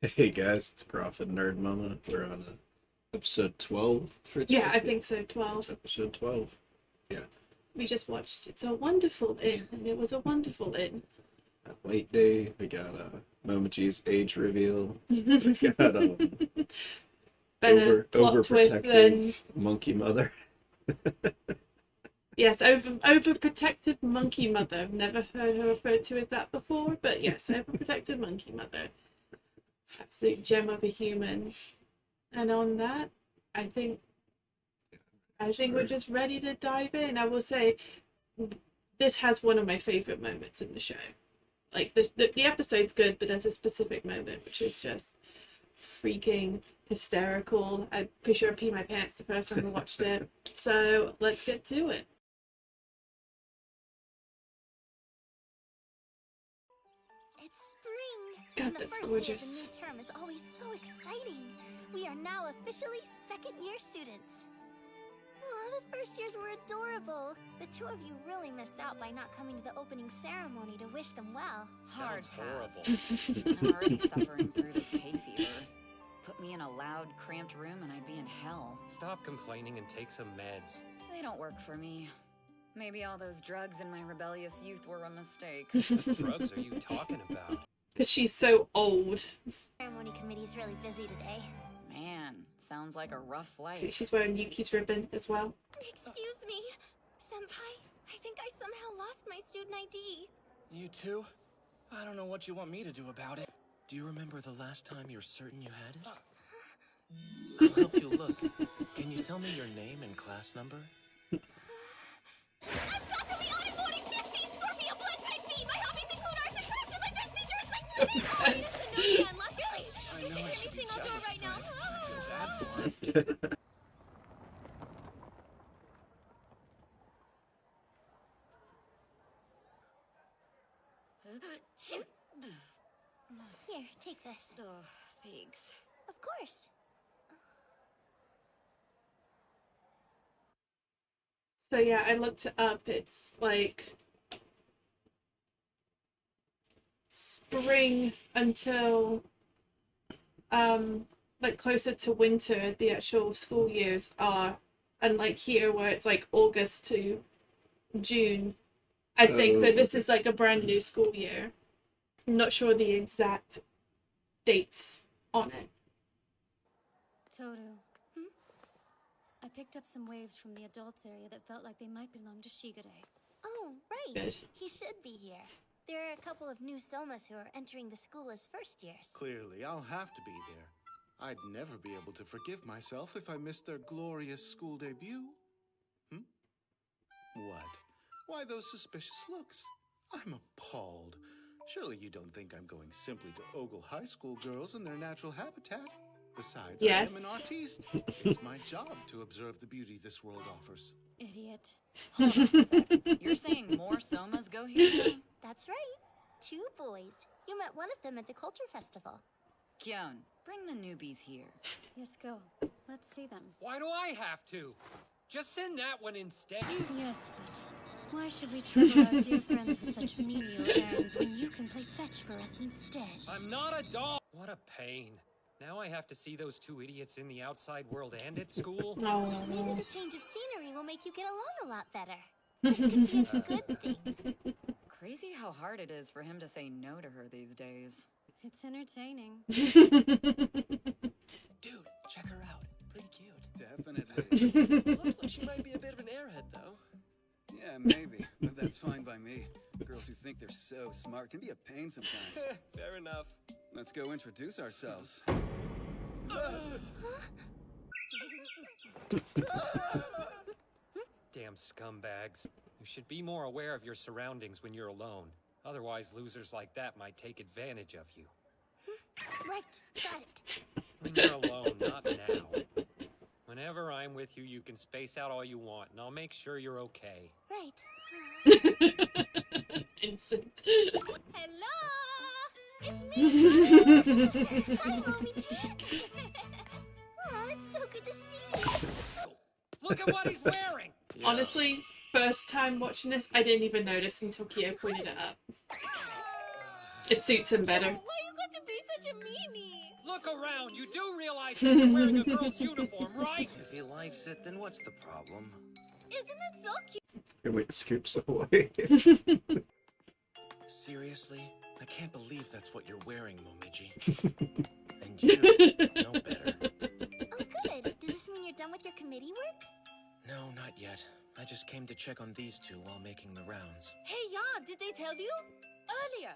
Hey guys, it's Grauph Nerdmuma. We're on episode 12 for it's Yeah, supposed I to be. think so, It's 12. episode 12. Yeah. We just watched It's a Wonderful Inn, and it was a wonderful inn. A late day. We got Momoji's age reveal. We got Better plot twist than... overprotective monkey mother. Yes, overprotective monkey mother. I've never heard her referred to as that before, but yes, overprotective monkey mother. Absolute gem of a human. And on that, I think we're just ready to dive in. I will say, this has one of my favorite moments in the show. Like the episode's good, but there's a specific moment which is just freaking hysterical. I'm pretty sure I peed my pants the first time I watched it. So let's get to it. It's spring, God, and the that's first gorgeous. day of the new term is always so exciting. We are now officially second-year students. Aw, the first years were adorable. The two of you really missed out by not coming to the opening ceremony to wish them well. Hard Sounds pass. horrible. I'm already suffering through this hay fever. Put me in a loud, cramped room and I'd be in hell. Stop complaining and take some meds. They don't work for me. Maybe all those drugs in my rebellious youth were a mistake. What drugs are you talking about? Because she's so old. Ceremony committee's really busy today. Man, sounds like a rough See, life. she's wearing Yuki's ribbon as well. Excuse me, Senpai. I think I somehow lost my student ID. You too? I don't know what you want me to do about it. Do you remember the last time you're certain you had it? I'll help you look. Can you tell me your name and class number? I'm Satomi Autoboarding 15 Scorpio Blood Type B! My hobbies include arts and crafts, and my best feature is my swimming! Oh, wait, it's Snowy luckily! I You should know I hear should me be sing, I'll do it jealous, right now. but I feel bad for him. Here, take this. Oh, thanks. Of course. So yeah, I looked it up. It's like spring until like closer to winter the actual school years are, and like here where it's like August to June, I think. So this is like a brand new school year. I'm not sure the exact dates on it. Toru. I picked up some waves from the adults area that felt like they might belong to Shigure. Oh, right. Good. He should be here. There are a couple of new Somas who are entering the school as first years. Clearly, I'll have to be there. I'd never be able to forgive myself if I missed their glorious school debut. What? Why those suspicious looks? I'm appalled. Surely you don't think I'm going simply to ogle high school girls in their natural habitat? Besides, Yes. I am an artiste. It's my job to observe the beauty this world offers. Idiot. Hold on a sec. You're saying more Somas go here now? That's right. 2 boys. You met one of them at the Culture Festival. Kyon, bring the newbies here. Yes, go. Let's see them. Why do I have to? Just send that one instead. Yes, but why should we trouble our dear friends with such menial errands when you can play fetch for us instead? I'm not a dog. What a pain. Now I have to see those 2 idiots in the outside world and at school. Maybe the change of scenery will make you get along a lot better. This could be a good thing. Crazy how hard it is for him to say no to her these days. It's entertaining. Dude, check her out. Pretty cute. Definitely. Looks like she might be a bit of an airhead, though. Yeah, maybe. But that's fine by me. Girls who think they're so smart can be a pain sometimes. Fair enough. Let's go introduce ourselves. Damn scumbags. You should be more aware of your surroundings when you're alone. Otherwise, losers like that might take advantage of you. Right, got it. When you're alone, not now. Whenever I'm with you, you can space out all you want, and I'll make sure you're okay. Right. Instant. Hello! It's me! Hi, Mommy-chan! Aw, it's so good to see you. Look at what he's wearing! Honestly, first time watching this, I didn't even notice until Kyo pointed it up. It suits him better. Why you got to be such a meanie? Look around. You do realize that you're wearing a girl's uniform, right? If he likes it, then what's the problem? Isn't it so cute? Good way to scoops away. Seriously? I can't believe that's what you're wearing, Momiji. And you know better. Oh, good. Does this mean you're done with your committee work? No, not yet. I just came to check on these two while making the rounds. Hey, yeah, did they tell you? Earlier,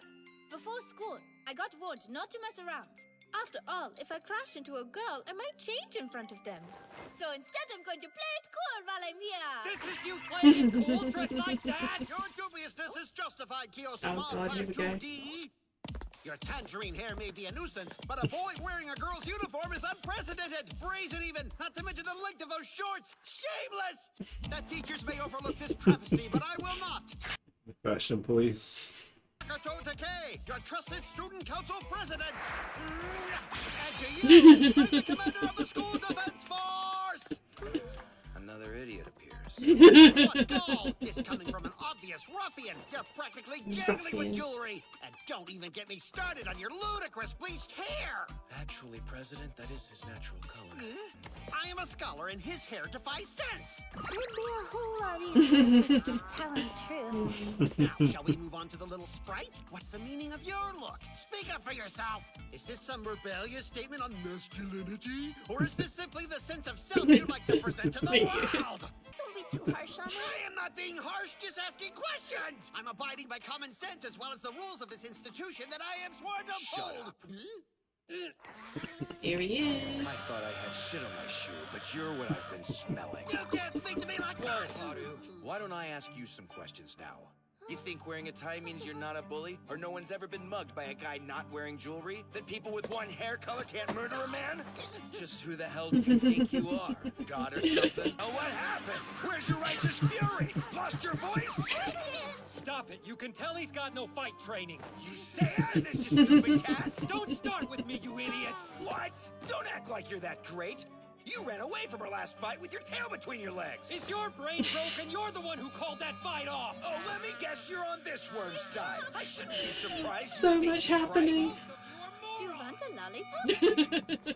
before school, I got warned not to mess around. After all, if I crash into a girl, I might change in front of them. So instead, I'm going to play it cool while I'm here. This is you playing it cool, dressed like that? Your dubiousness is justified, Kiyosama. Oh God, here we go. 2D. Your tangerine hair may be a nuisance, but a boy wearing a girl's uniform is unprecedented. Brazen even, not to mention the length of those shorts. Shameless! The teachers may overlook this travesty, but I will not. Fashion police. Makoto Takei, your trusted student council president. And to you, I'm the commander of the school defense force. Another idiot appears. What gall! This coming from an obvious ruffian. You're practically jangling with jewelry. And don't even get me started on your ludicrous bleached hair. Actually, President, that is his natural color. I am a scholar and his hair defies sense. It would be a whole lot easier if you just telling the truth. Now, shall we move on to the little sprite? What's the meaning of your look? Speak up for yourself. Is this some rebellious statement on masculinity? Or is this simply the sense of self you'd like to present to the world? Don't be too harsh on me. I am not being harsh, just asking questions. I'm abiding by common sense as well as the rules of this institution that I am sworn to uphold. Here he is. I thought I had shit on my shoe, but you're what I've been smelling. You can't speak to me like that. Why don't I ask you some questions now? You think wearing a tie means you're not a bully? Or no one's ever been mugged by a guy not wearing jewelry? That people with one hair color can't murder a man? Just who the hell do you think you are? God or something? Oh, what happened? Where's your righteous fury? Lost your voice? Stop it. You can tell he's got no fight training. You stay out of this, you stupid cat! Don't start with me, you idiot. What? Don't act like you're that great. You ran away from her last fight with your tail between your legs. Is your brain broken? You're the one who called that fight off. Oh, let me guess you're on this worm's side. I shouldn't be surprised. So you think much he's happening. Right. Do you want a lollipop?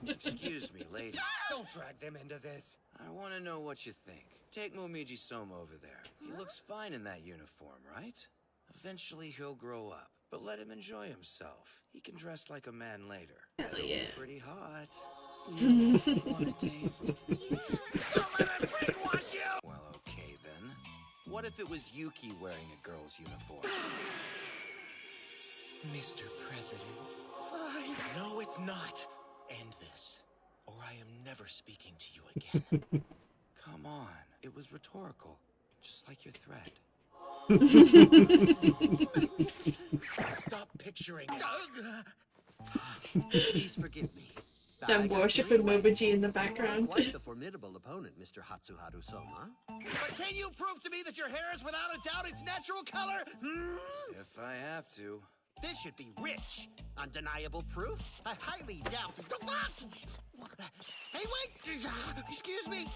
Excuse me, lady. Don't drag them into this. I want to know what you think. Take Momiji Soma over there. He looks fine in that uniform, right? Eventually he'll grow up, but let him enjoy himself. He can dress like a man later. That'll be pretty hot. Want a taste? Don't let him brainwash you! Well, okay then. What if it was Yuki wearing a girl's uniform? Mr. President. Fine. No, it's not. End this, or I am never speaking to you again. Come on. It was rhetorical, just like your threat. Stop picturing it. Please forgive me. Them worshipping Momoji in the You are background. quite the formidable opponent, Mr. Hatsuharu Soma. But can you prove to me that your hair is without a doubt its natural color? If I have to. This should be rich. Undeniable proof? I highly doubt. Hey, wait! Excuse me.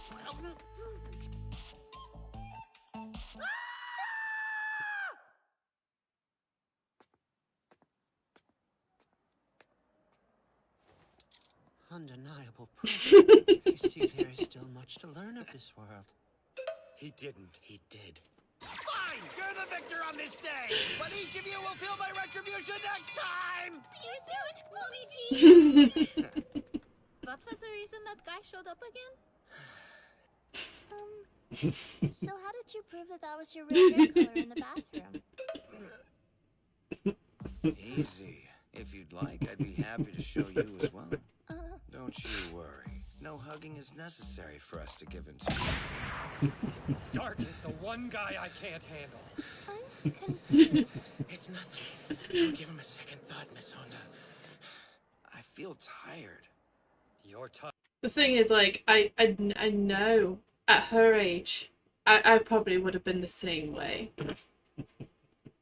Undeniable proof. I see there is still much to learn of this world. He didn't. He did. Fine! You're the victor on this day! But each of you will feel my retribution next time! See you soon, Momiji! What was the reason that guy showed up again? So how did you prove that that was your real hair color in the bathroom? Easy. If you'd like, I'd be happy to show you as well. Don't you worry. No hugging is necessary for us to give in to. Dark is the one guy I can't handle. I'm confused. It's nothing. Don't give him a second thought, Miss Honda. I feel tired. You're tired. The thing is, like, I know at her age, I probably would have been the same way.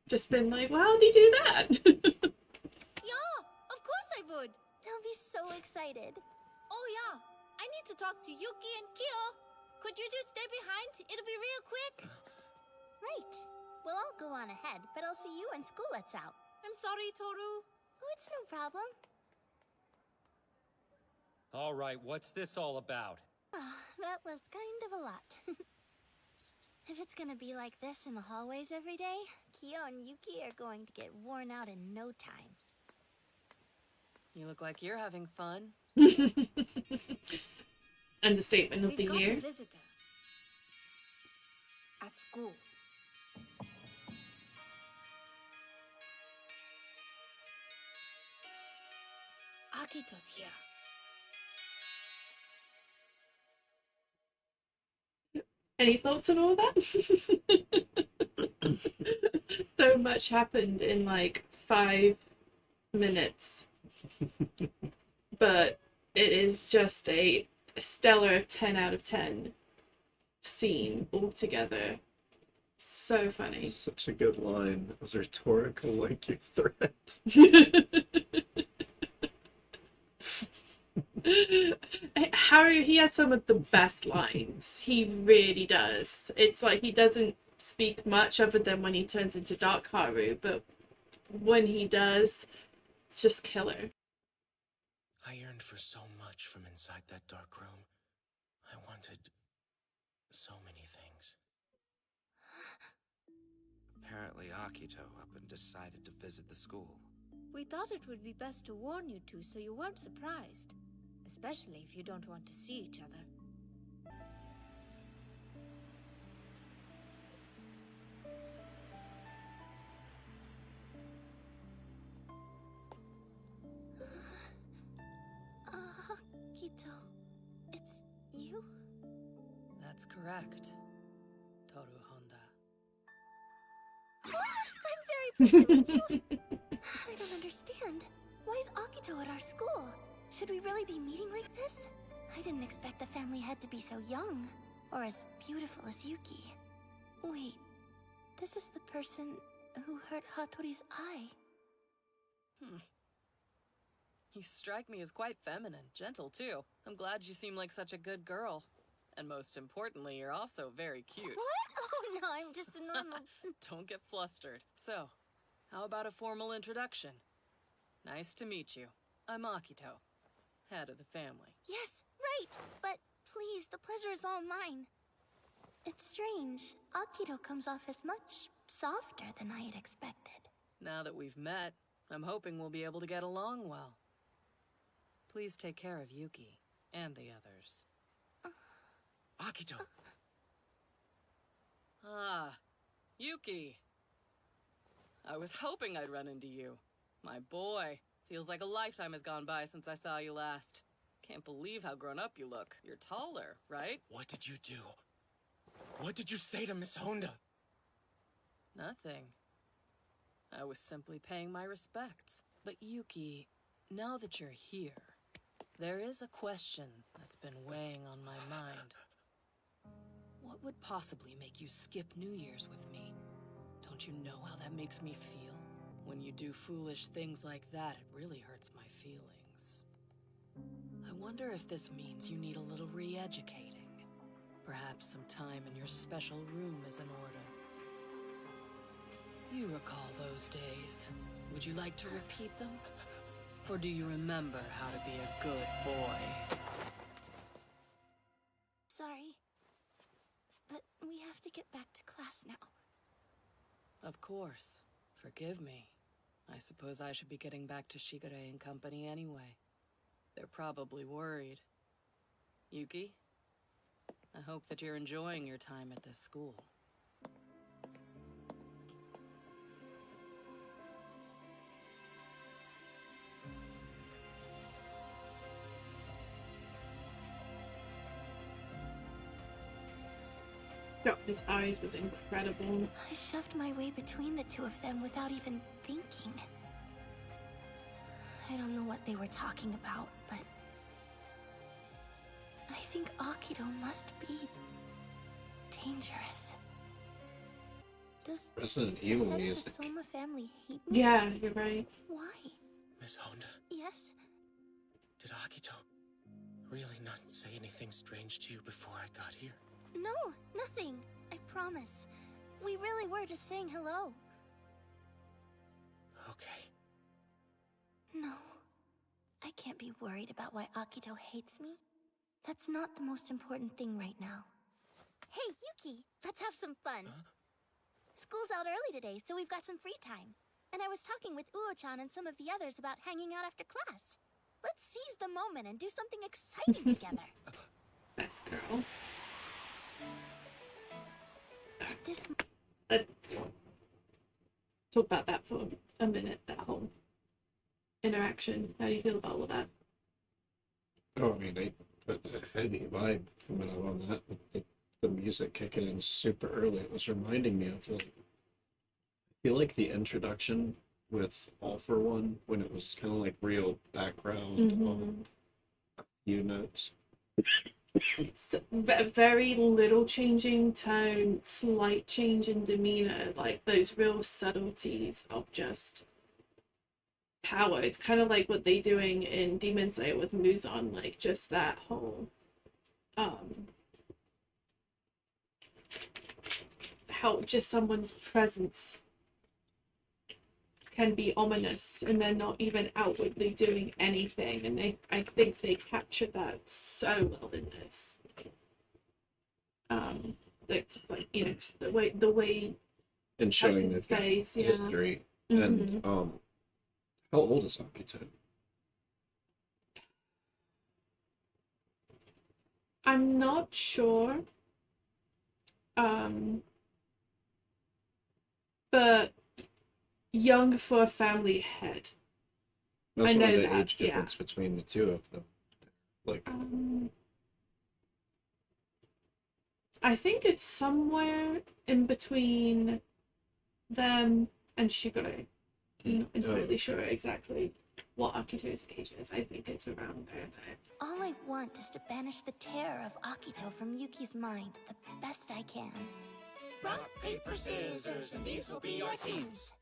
Just been like, well, how'd he do that? Yeah, of course I would. They'll be so excited. Oh yeah, I need to talk to Yuki and Kyo. Could you just stay behind? It'll be real quick. Right. Well, I'll go on ahead, but I'll see you when school lets out. I'm sorry, Toru. Oh, it's no problem. All right, what's this all about? Oh, that was kind of a lot. If it's gonna be like this in the hallways every day, Kyo and Yuki are going to get worn out in no time. You look like you're having fun. Understatement of the We've got year. a visitor. At school. Akito's here. Any thoughts on all that? So much happened in like 5 minutes. But it is just a stellar 10 out of 10 scene altogether. So funny. Such a good line. It was rhetorical like your threat. Harry, he has some of the best lines. He really does. It's like he doesn't speak much other than when he turns into Dark Haru, but when he does, it's just killer. I yearned for so much from inside that dark room. I wanted so many things. Apparently Akito up and decided to visit the school. We thought it would be best to warn you two so you weren't surprised. Especially if you don't want to see each other. Akito, it's you? That's correct, Toru Honda. I'm very pleased to meet you. I don't understand. Why is Akito at our school? Should we really be meeting like this? I didn't expect the family head to be so young, or as beautiful as Yuki. Wait, this is the person who hurt Hattori's eye. You strike me as quite feminine, gentle too. I'm glad you seem like such a good girl. And most importantly, you're also very cute. What? Oh no, I'm just a normal... Don't get flustered. So, how about a formal introduction? Nice to meet you. I'm Akito, head of the family. Yes, right! But please, the pleasure is all mine. It's strange. Akito comes off as much softer than I had expected. Now that we've met, I'm hoping we'll be able to get along well. Please take care of Yuki and the others. Akito! Ah, Yuki. I was hoping I'd run into you. My boy, feels like a lifetime has gone by since I saw you last. Can't believe how grown up you look. You're taller, right? What did you do? What did you say to Miss Honda? Nothing. I was simply paying my respects. But Yuki, now that you're here, there is a question that's been weighing on my mind. What would possibly make you skip New Year's with me? Don't you know how that makes me feel? When you do foolish things like that, it really hurts my feelings. I wonder if this means you need a little re-educating. Perhaps some time in your special room is in order. You recall those days. Would you like to repeat them? Or do you remember how to be a good boy? Sorry. But we have to get back to class now. Of course. Forgive me. I suppose I should be getting back to Shigure and company anyway. They're probably worried. Yuki? I hope that you're enjoying your time at this school. His eyes was incredible. I shoved my way between the two of them without even thinking. I don't know what they were talking about, but... I think Akito must be... dangerous. Does Resident the Evil head of music. the Soma family hate me? Yeah, you're right. Why? Miss Honda, Yes? did Akito really not say anything strange to you before I got here? No, nothing. I promise. We really were just saying hello. Okay. No. I can't be worried about why Akito hates me. That's not the most important thing right now. Hey, Yuki! Let's have some fun. School's out early today, so we've got some free time. And I was talking with Uo-chan and some of the others about hanging out after class. Let's seize the moment and do something exciting together. Best girl. At this Talk about that for a minute, that whole interaction. How do you feel about all of that? Oh, I mean, they put a heavy vibe coming out on that with the music kicking in super early. It was reminding me of, like, I feel like the introduction with All for One, when it was kind of like real background on a few notes. So, very little changing tone, slight change in demeanor, like those real subtleties of just power. It's kind of like what they're doing in Demon Slayer with Muzan, like just that whole how just someone's presence can be ominous and they're not even outwardly doing anything, and I think they captured that so well in this. Like just like, you know, just the way And showing his that face, yeah. history. And how old is Akito? I'm not sure. But young for a family head. That's I know the that, age difference between the two of them. Like, I think it's somewhere in between them and Shigure. I'm not entirely sure exactly what Akito's age is. I think it's around there though. All I want is to banish the terror of Akito from Yuki's mind the best I can. Rock, paper, scissors, and these will be your teams.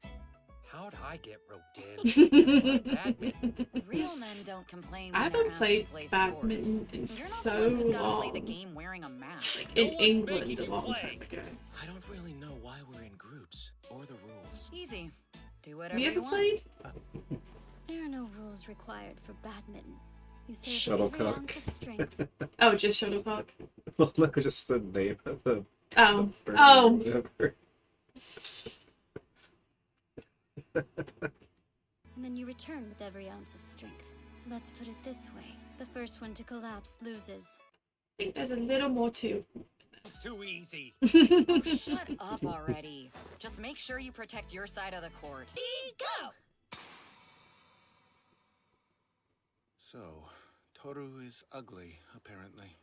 How'd I get roped in? Badminton. Real men don't complain I when they're haven't asked played to play badminton sports. in You're not so the one who's gotta long. play the game wearing a mask. Like No in one's England making a you long play. time ago. I don't really know why we're in groups or the rules. Easy. Do Have whatever you ever want. played? There are no rules required for badminton. You serve Shuttlecock. every ounce of strength. Oh, just shuttlecock. well, no, just the name of the Oh. bird Oh. or whatever. And then you return with every ounce of strength. Let's put it this way. The first one to collapse loses. I think there's a little more too. It's too easy. Oh, shut up already. Just make sure you protect your side of the court. Go! So, Toru is ugly, apparently.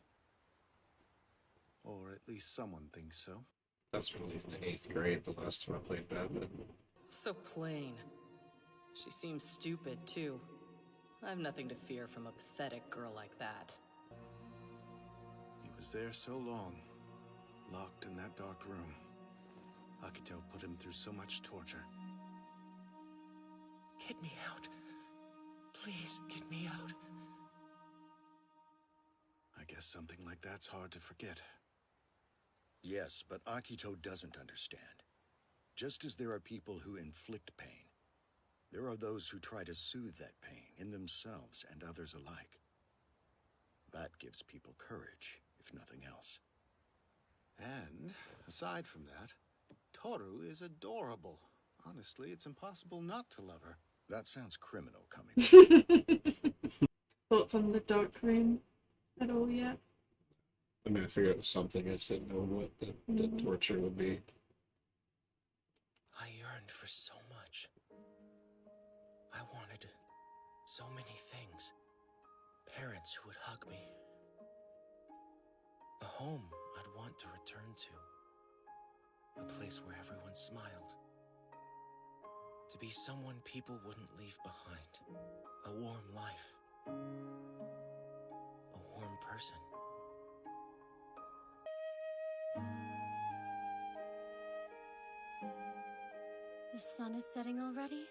Or at least someone thinks so. That's probably in the 8th grade, the last time I played badminton. So plain. She seems stupid, too. I have nothing to fear from a pathetic girl like that. He was there so long, locked in that dark room. Akito put him through so much torture. Get me out. Please, get me out. I guess something like that's hard to forget. Yes, but Akito doesn't understand. Just as there are people who inflict pain, there are those who try to soothe that pain in themselves and others alike. That gives people courage, if nothing else. And, aside from that, Toru is adorable. Honestly, it's impossible not to love her. That sounds criminal coming. Thoughts on the dark room at all yet? I mean, I figured it was something. I just didn't know what the torture would be. I yearned for so much. I wanted so many things. Parents who would hug me. A home I'd want to return to. A place where everyone smiled. To be someone people wouldn't leave behind. A warm life. A warm person. The sun is setting already?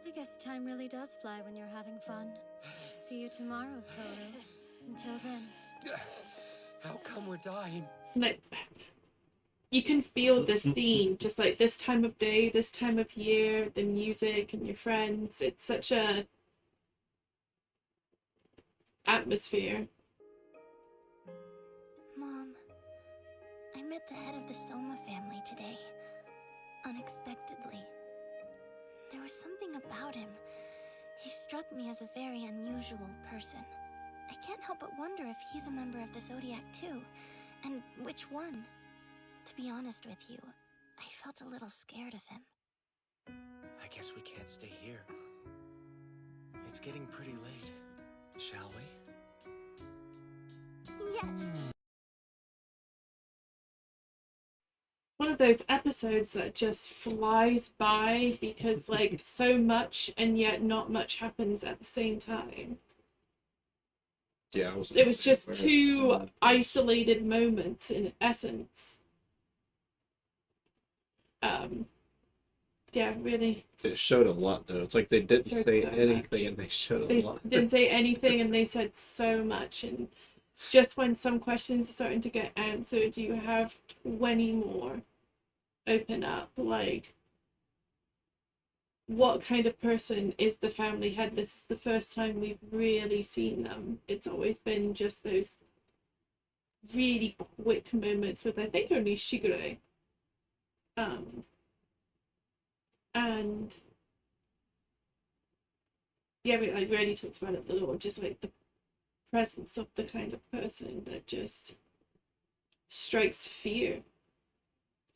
I guess time really does fly when you're having fun. See you tomorrow, Toru. Until then. How come we're dying? Like, you can feel the scene, just like this time of day, this time of year, the music and your friends. It's such a atmosphere. Mom, I met the head of the Soma family today. Unexpectedly. There was something about him. He struck me as a very unusual person. I can't help but wonder if he's a member of the Zodiac too, and which one. To be honest with you, I felt a little scared of him. I guess we can't stay here. It's getting pretty late. Shall we? Yes! One of those episodes that just flies by because like so much and yet not much happens at the same time. Yeah, It was just two isolated moments in essence. Yeah, really. It showed a lot though. It's like they didn't Showed say so anything much. and they showed a They lot. didn't say anything and they said so much, and just when some questions are starting to get answered, you have 20 more open up. Like, what kind of person is the family head? This is the first time we've really seen them. It's always been just those really quick moments with, I think, only Shigure. And yeah, we already talked about it a little, just like the presence of the kind of person that just strikes fear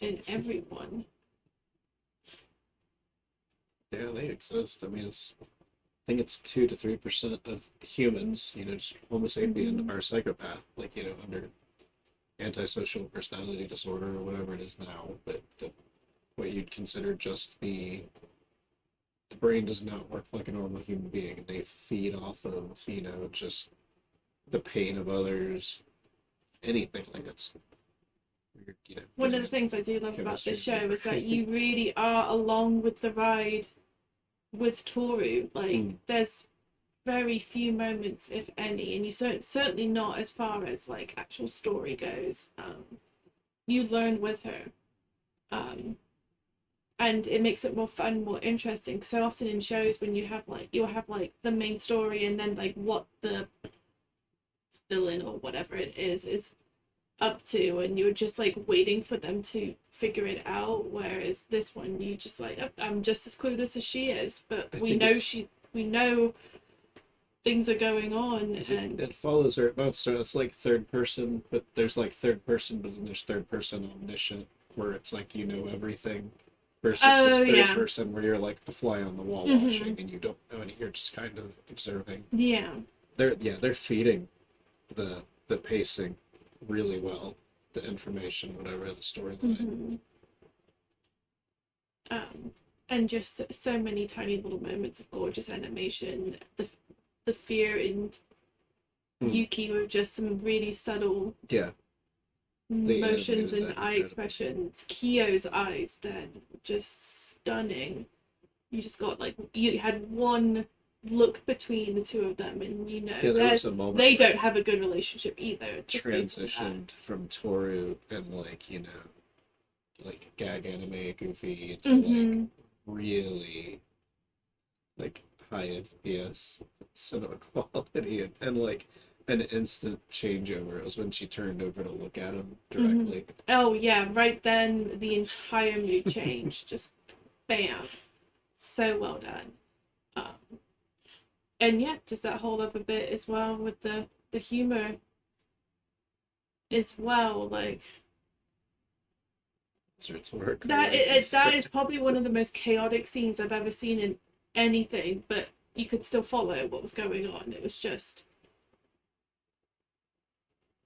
in everyone. Yeah, they exist. I mean, I think it's 2 to 3% of humans, just Homo sapien are psychopath, like, under antisocial personality disorder or whatever it is now. But what you'd consider just the brain does not work like a normal human being. They feed off of, just the pain of others, anything. Like, it's weird, One of the things I do love about this show is that you really are along with the ride with Toru. Like, there's very few moments, if any, and you certainly not as far as like actual story goes. You learn with her, and it makes it more fun, more interesting. So often in shows, when you'll have like the main story, and then like what the villain or whatever it is up to, and you're just like waiting for them to figure it out. Whereas this one, you just like, I'm just as clueless as she is, but we know things are going on, and it follows her both. So it's like third person, but there's like third person, but then there's third person omniscient, where it's like everything, versus just third person where you're like a fly on the wall watching and you don't know any. You're just kind of observing. Yeah. They're feeding the pacing really well, the information, whatever, the storyline. And just so many tiny little moments of gorgeous animation. The fear in Yuki with just some really subtle motions and eye expressions. Kiyo's eyes then, just stunning. You just got like, you had one look between the two of them, and there was a moment they don't have a good relationship either. Transitioned from Toru and like like gag anime goofy to like really like high FPS cinema quality, and like an instant changeover. It was when she turned over to look at him directly. Oh yeah, right then the entire mood changed. Just bam, so well done. And yeah, just that whole other bit as well with the humor as well. Like, that is probably one of the most chaotic scenes I've ever seen in anything, but you could still follow what was going on. It was just,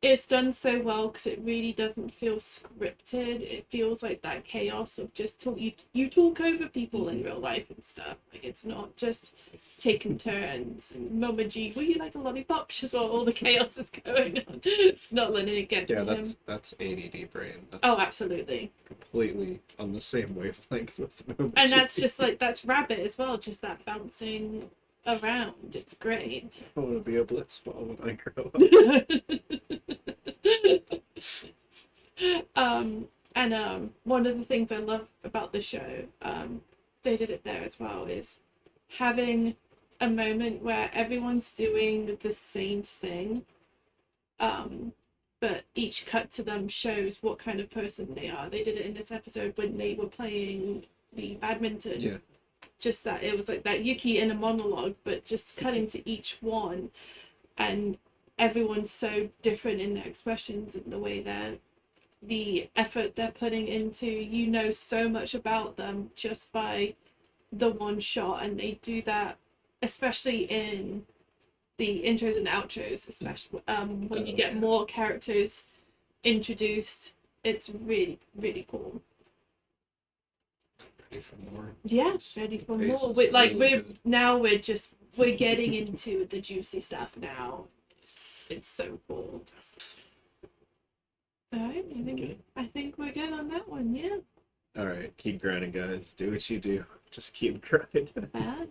it's done so well because it really doesn't feel scripted. It feels like that chaos of just you talk over people in real life and stuff. Like, it's not just taking turns and Mama G, will you like a lollipop, just while all the chaos is going on. It's not letting it get to him. That's ADD brain. Oh, absolutely. Completely on the same wavelength with Mama And G. that's just like, that's Rabbit as well, just that bouncing around. It's great. I want to be a blitzball when I grow up. And one of the things I love about the show, they did it there as well, is having a moment where everyone's doing the same thing, but each cut to them shows what kind of person they are. They did it in this episode when they were playing the badminton. Yeah. Just that it was like that Yuki in a monologue, but just cutting to each one, and everyone's so different in their expressions and the way the effort they're putting into, you know, so much about them just by the one shot. And they do that especially in the intros and outros, especially when you get more characters introduced. It's really, really cool. Ready for more. Yeah, It's- ready the for pace more. is We're really good. we're getting into the juicy stuff now. It's so cool. Alright, I think we're good on that one, yeah. All right, keep grinding, guys. Do what you do. Just keep grinding. Bad.